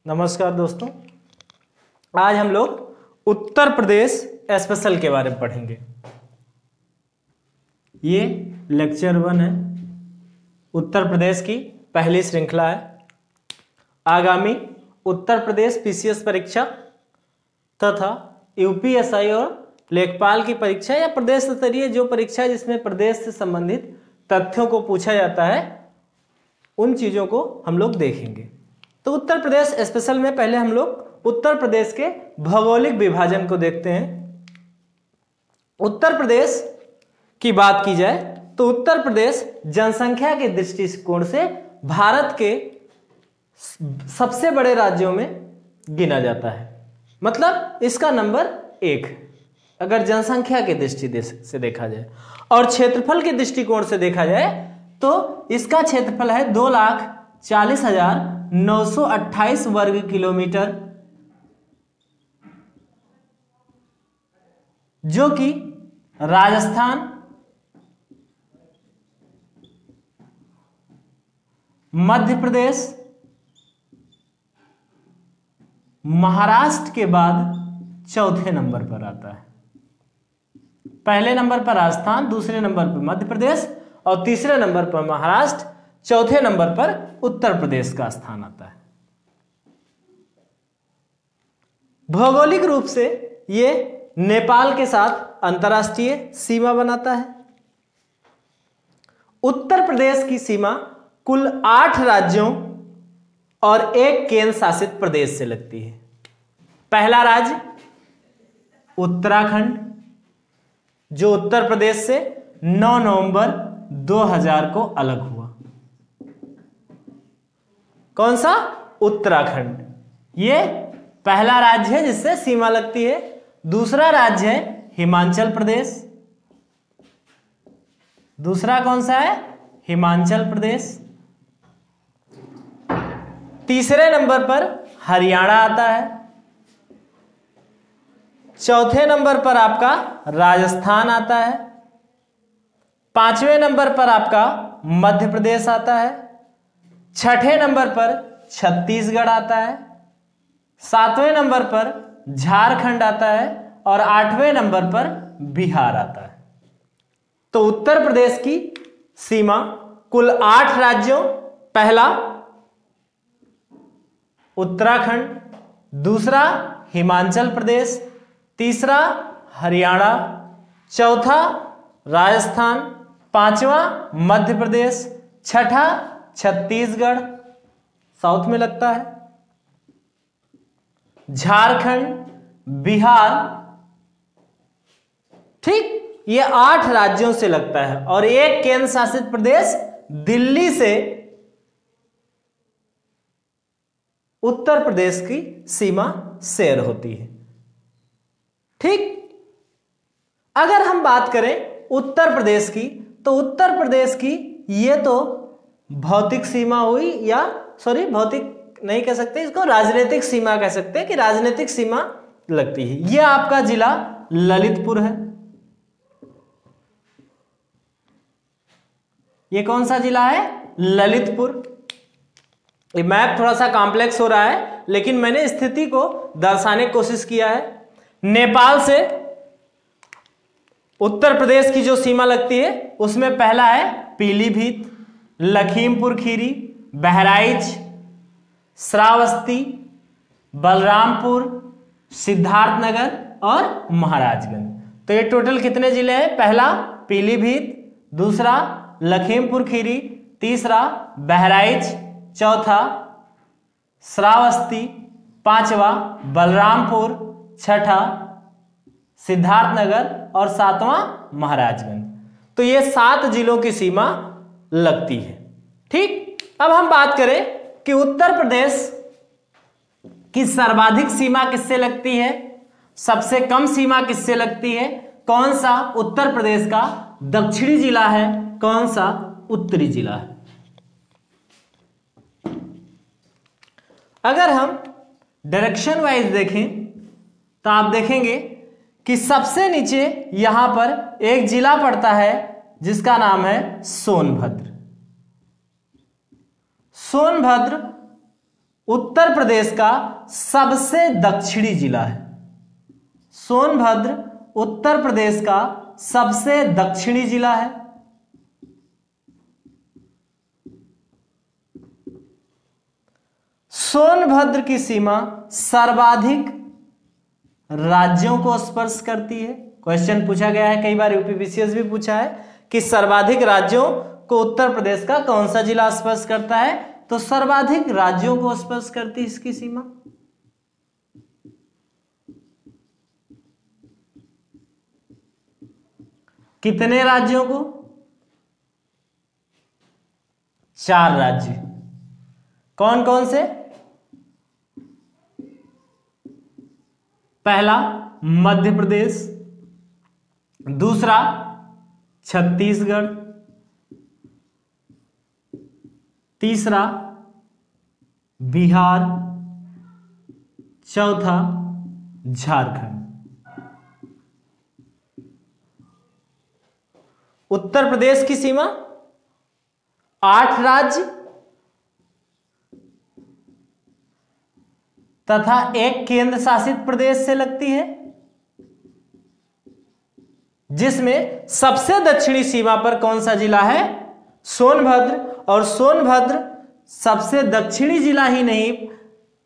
नमस्कार दोस्तों, आज हम लोग उत्तर प्रदेश स्पेशल के बारे में पढ़ेंगे। ये लेक्चर 1 है, उत्तर प्रदेश की पहली श्रृंखला है। आगामी उत्तर प्रदेश पीसीएस परीक्षा तथा यूपीएसआई और लेखपाल की परीक्षा या प्रदेश स्तरीय जो परीक्षा है जिसमें प्रदेश से संबंधित तथ्यों को पूछा जाता है, उन चीजों को हम लोग देखेंगे। तो उत्तर प्रदेश स्पेशल में पहले हम लोग उत्तर प्रदेश के भौगोलिक विभाजन को देखते हैं। उत्तर प्रदेश की बात की जाए तो उत्तर प्रदेश जनसंख्या के दृष्टिकोण से भारत के सबसे बड़े राज्यों में गिना जाता है। मतलब इसका नंबर 1 अगर जनसंख्या के दृष्टि से देखा जाए, और क्षेत्रफल के दृष्टिकोण से देखा जाए तो इसका क्षेत्रफल है 2,40,928 वर्ग किलोमीटर, जो कि राजस्थान, मध्य प्रदेश, महाराष्ट्र के बाद चौथे नंबर पर आता है। पहले नंबर पर राजस्थान, दूसरे नंबर पर मध्य प्रदेश और तीसरे नंबर पर महाराष्ट्र, चौथे नंबर पर उत्तर प्रदेश का स्थान आता है। भौगोलिक रूप से ये नेपाल के साथ अंतर्राष्ट्रीय सीमा बनाता है। उत्तर प्रदेश की सीमा कुल 8 राज्यों और 1 केंद्र शासित प्रदेश से लगती है। पहला राज्य उत्तराखंड, जो उत्तर प्रदेश से 9 नवंबर 2000 को अलग हुआ। कौन सा? उत्तराखंड। ये पहला राज्य है जिससे सीमा लगती है। दूसरा राज्य है हिमाचल प्रदेश। दूसरा कौन सा है? हिमाचल प्रदेश। तीसरे नंबर पर हरियाणा आता है। चौथे नंबर पर आपका राजस्थान आता है। 5वें नंबर पर आपका मध्य प्रदेश आता है। 6ठे नंबर पर छत्तीसगढ़ आता है। 7वें नंबर पर झारखंड आता है और 8वें नंबर पर बिहार आता है। तो उत्तर प्रदेश की सीमा कुल 8 राज्यों, पहला उत्तराखंड, दूसरा हिमाचल प्रदेश, तीसरा हरियाणा, चौथा राजस्थान, 5वां मध्य प्रदेश, 6ठा छत्तीसगढ़ साउथ में लगता है, झारखंड, बिहार। ठीक, ये 8 राज्यों से लगता है और 1 केंद्र शासित प्रदेश दिल्ली से उत्तर प्रदेश की सीमा शेयर होती है। ठीक, अगर हम बात करें उत्तर प्रदेश की तो उत्तर प्रदेश की ये तो भौतिक सीमा हुई, या सॉरी भौतिक नहीं कह सकते इसको, राजनीतिक सीमा कह सकते हैं कि राजनीतिक सीमा लगती है। ये आपका जिला ललितपुर है। ये कौन सा जिला है? ललितपुर। ये मैप थोड़ा सा कॉम्प्लेक्स हो रहा है लेकिन मैंने स्थिति को दर्शाने की कोशिश किया है। नेपाल से उत्तर प्रदेश की जो सीमा लगती है उसमें पहला है पीलीभीत, लखीमपुर खीरी, बहराइच, श्रावस्ती, बलरामपुर, सिद्धार्थनगर और महाराजगंज। तो ये टोटल कितने जिले हैं? पहला पीलीभीत, दूसरा लखीमपुर खीरी, तीसरा बहराइच, चौथा श्रावस्ती, 5वां बलरामपुर, 6ठा सिद्धार्थनगर और 7वां महाराजगंज। तो ये 7 जिलों की सीमा लगती है। ठीक, अब हम बात करें कि उत्तर प्रदेश की सर्वाधिक सीमा किससे लगती है, सबसे कम सीमा किससे लगती है, कौन सा उत्तर प्रदेश का दक्षिणी जिला है, कौन सा उत्तरी जिला है। अगर हम डायरेक्शन वाइज देखें तो आप देखेंगे कि सबसे नीचे यहां पर एक जिला पड़ता है जिसका नाम है सोनभद्र। सोनभद्र उत्तर प्रदेश का सबसे दक्षिणी जिला है। सोनभद्र उत्तर प्रदेश का सबसे दक्षिणी जिला है। सोनभद्र की सीमा सर्वाधिक राज्यों को स्पर्श करती है। क्वेश्चन पूछा गया है, कई बार यूपीपीसीएस भी पूछा है कि सर्वाधिक राज्यों को उत्तर प्रदेश का कौन सा जिला स्पर्श करता है, तो सर्वाधिक राज्यों को स्पर्श करती है इसकी सीमा। कितने राज्यों को? 4 राज्य। कौन कौन से? पहला मध्य प्रदेश, दूसरा छत्तीसगढ़, तीसरा बिहार, चौथा झारखंड। उत्तर प्रदेश की सीमा 8 राज्य तथा एक केंद्र शासित प्रदेश से लगती है, जिसमें सबसे दक्षिणी सीमा पर कौन सा जिला है? सोनभद्र। और सोनभद्र सबसे दक्षिणी जिला ही नहीं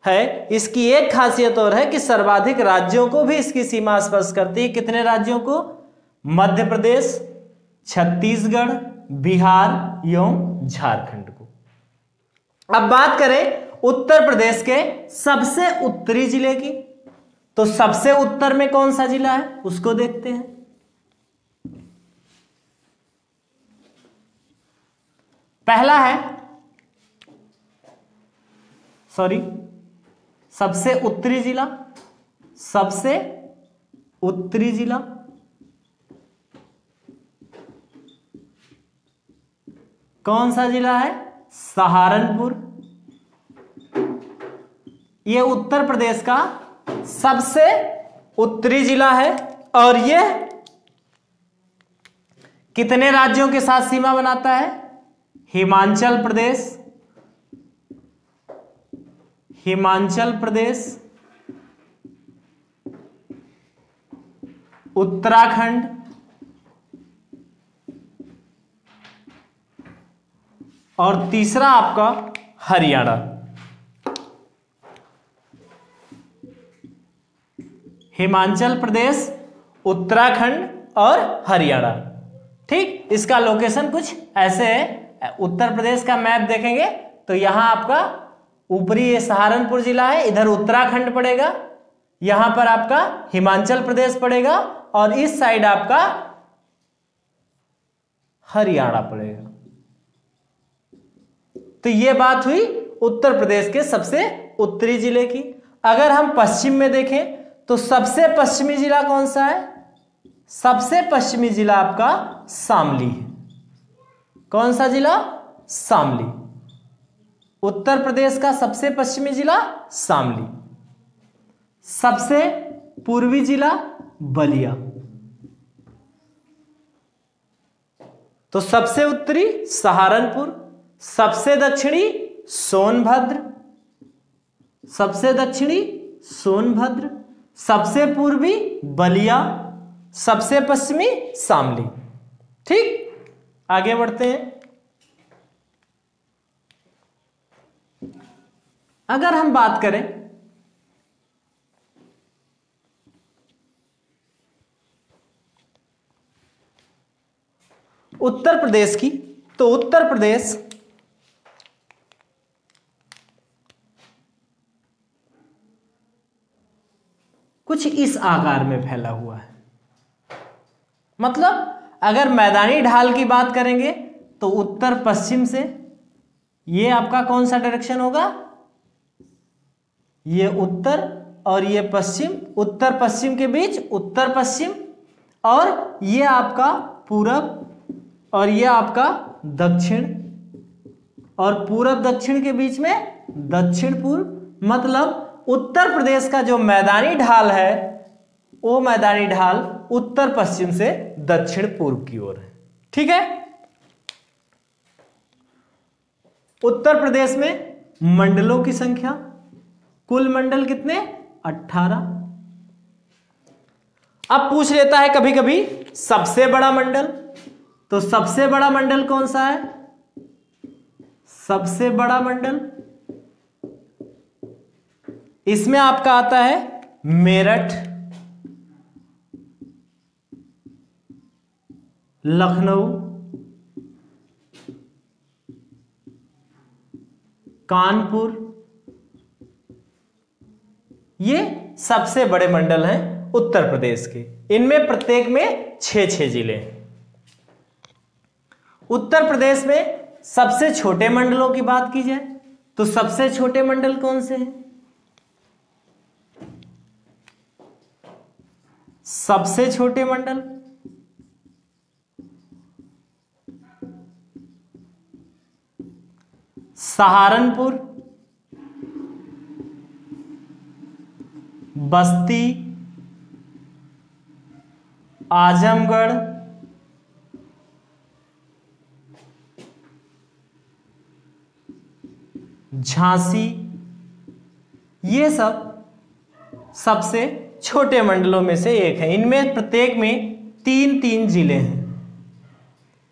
है, इसकी एक खासियत और है कि सर्वाधिक राज्यों को भी इसकी सीमा स्पर्श करती है। कितने राज्यों को? मध्य प्रदेश, छत्तीसगढ़, बिहार एवं झारखंड को। अब बात करें उत्तर प्रदेश के सबसे उत्तरी जिले की, तो सबसे उत्तर में कौन सा जिला है उसको देखते हैं। पहला है, सबसे उत्तरी जिला, सबसे उत्तरी जिला कौन सा जिला है? सहारनपुर। यह उत्तर प्रदेश का सबसे उत्तरी जिला है और यह कितने राज्यों के साथ सीमा बनाता है? हिमाचल प्रदेश, हिमाचल प्रदेश, उत्तराखंड और तीसरा आपका हरियाणा। हिमाचल प्रदेश, उत्तराखंड और हरियाणा। ठीक, इसका लोकेशन कुछ ऐसे है। उत्तर प्रदेश का मैप देखेंगे तो यहां आपका ऊपरी ये सहारनपुर जिला है, इधर उत्तराखंड पड़ेगा, यहां पर आपका हिमाचल प्रदेश पड़ेगा और इस साइड आपका हरियाणा पड़ेगा। तो ये बात हुई उत्तर प्रदेश के सबसे उत्तरी जिले की। अगर हम पश्चिम में देखें तो सबसे पश्चिमी जिला कौन सा है? सबसे पश्चिमी जिला आपका शामली है। कौन सा जिला? शामली। उत्तर प्रदेश का सबसे पश्चिमी जिला शामली। सबसे पूर्वी जिला बलिया। तो सबसे उत्तरी सहारनपुर, सबसे दक्षिणी सोनभद्र, सबसे दक्षिणी सोनभद्र, सबसे पूर्वी बलिया, सबसे पश्चिमी शामली। ठीक, आगे बढ़ते हैं। अगर हम बात करें उत्तर प्रदेश की, तो उत्तर प्रदेश कुछ इस आकार में फैला हुआ है। मतलब अगर मैदानी ढाल की बात करेंगे तो उत्तर पश्चिम से ये आपका कौन सा डायरेक्शन होगा? ये उत्तर और ये पश्चिम, उत्तर पश्चिम के बीच उत्तर पश्चिम, और ये आपका पूरब और ये आपका दक्षिण, और पूरब दक्षिण के बीच में दक्षिण पूर्व। मतलब उत्तर प्रदेश का जो मैदानी ढाल है वो मैदानी ढाल उत्तर पश्चिम से दक्षिण पूर्व की ओर है। ठीक है। उत्तर प्रदेश में मंडलों की संख्या कुल मंडल कितने? 18। अब पूछ लेता है कभी कभी सबसे बड़ा मंडल, तो सबसे बड़ा मंडल कौन सा है? सबसे बड़ा मंडल इसमें आपका आता है मेरठ, लखनऊ, कानपुर, ये सबसे बड़े मंडल हैं उत्तर प्रदेश के। इनमें प्रत्येक में 6-6 जिले हैं। उत्तर प्रदेश में सबसे छोटे मंडलों की बात की जाए तो सबसे छोटे मंडल कौन से हैं? सबसे छोटे मंडल सहारनपुर, बस्ती, आजमगढ़, झांसी, ये सब सबसे छोटे मंडलों में से एक है। इनमें प्रत्येक में 3-3 जिले हैं।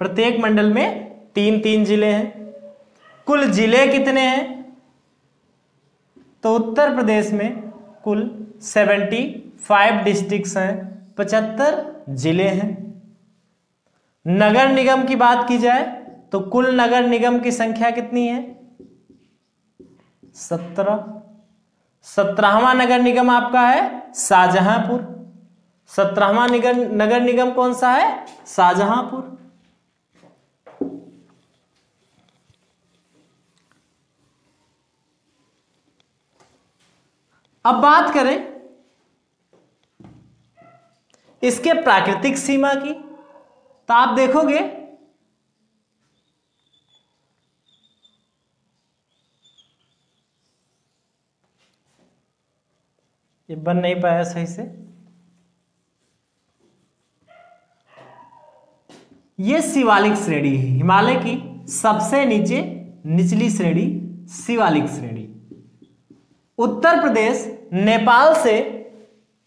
प्रत्येक मंडल में 3-3 जिले हैं। कुल जिले कितने हैं? तो उत्तर प्रदेश में कुल 75 डिस्ट्रिक्ट्स हैं, 75 जिले हैं। नगर निगम की बात की जाए तो कुल नगर निगम की संख्या कितनी है? 17। 17वां नगर निगम आपका है शाहजहांपुर। 17वां नगर निगम कौन सा है? शाहजहांपुर। अब बात करें इसके प्राकृतिक सीमा की, तो आप देखोगे ये बन नहीं पाया सही से। ये शिवालिक श्रेणी है, हिमालय की सबसे नीचे निचली श्रेणी शिवालिक श्रेणी। उत्तर प्रदेश नेपाल से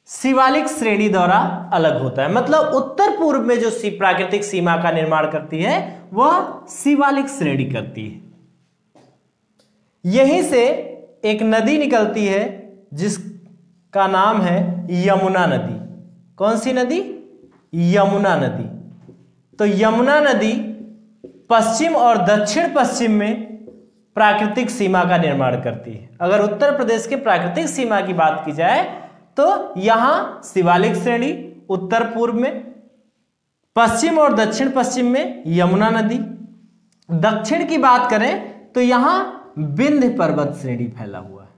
शिवालिक श्रेणी द्वारा अलग होता है, मतलब उत्तर पूर्व में जो प्राकृतिक सीमा का निर्माण करती है वह शिवालिक श्रेणी करती है। यहीं से एक नदी निकलती है जिसका नाम है यमुना नदी। कौन सी नदी? यमुना नदी। तो यमुना नदी पश्चिम और दक्षिण पश्चिम में प्राकृतिक सीमा का निर्माण करती है। अगर उत्तर प्रदेश के प्राकृतिक सीमा की बात की जाए तो यहां शिवालिक श्रेणी उत्तर पूर्व में, पश्चिम और दक्षिण पश्चिम में यमुना नदी। दक्षिण की बात करें तो यहां विंध्य पर्वत श्रेणी फैला हुआ है।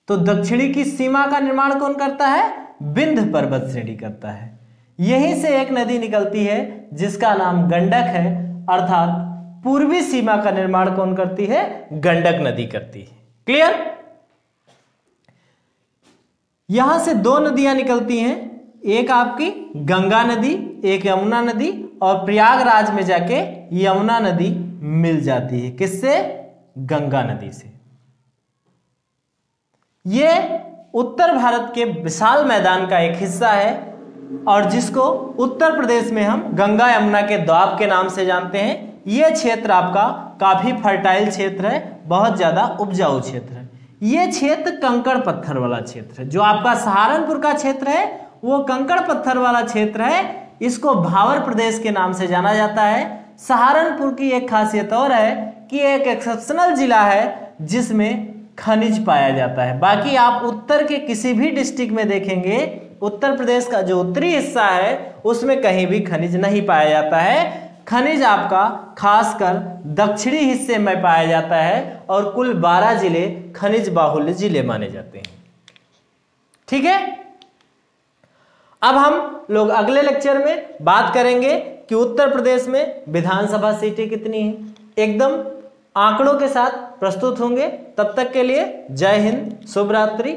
तो दक्षिणी की सीमा का निर्माण कौन करता है? विंध्य पर्वत श्रेणी करता है। यहीं से एक नदी निकलती है जिसका नाम गंडक है, अर्थात पूर्वी सीमा का निर्माण कौन करती है? गंडक नदी करती है। क्लियर? यहां से 2 नदियां निकलती हैं, एक आपकी गंगा नदी, एक यमुना नदी, और प्रयागराज में जाके यमुना नदी मिल जाती है। किससे? गंगा नदी से। यह उत्तर भारत के विशाल मैदान का एक हिस्सा है और जिसको उत्तर प्रदेश में हम गंगा यमुना के द्वाब के नाम से जानते हैं। यह क्षेत्र आपका काफी फर्टाइल क्षेत्र है, बहुत ज्यादा उपजाऊ क्षेत्र है। यह क्षेत्र कंकड़ पत्थर वाला क्षेत्र है। जो आपका सहारनपुर का क्षेत्र है वो कंकड़ पत्थर वाला क्षेत्र है। इसको भावर प्रदेश के नाम से जाना जाता है। सहारनपुर की एक खासियत और है कि एक एक्सेप्शनल जिला है जिसमें खनिज पाया जाता है। बाकी आप उत्तर के किसी भी डिस्ट्रिक्ट में देखेंगे, उत्तर प्रदेश का जो उत्तरी हिस्सा है उसमें कहीं भी खनिज नहीं पाया जाता है। खनिज आपका खासकर दक्षिणी हिस्से में पाया जाता है और कुल 12 जिले खनिज बाहुल्य जिले माने जाते हैं। ठीक है? अब हम लोग अगले लेक्चर में बात करेंगे कि उत्तर प्रदेश में विधानसभा सीटें कितनी हैं। एकदम आंकड़ों के साथ प्रस्तुत होंगे। तब तक के लिए जय हिंद, शुभ रात्रि।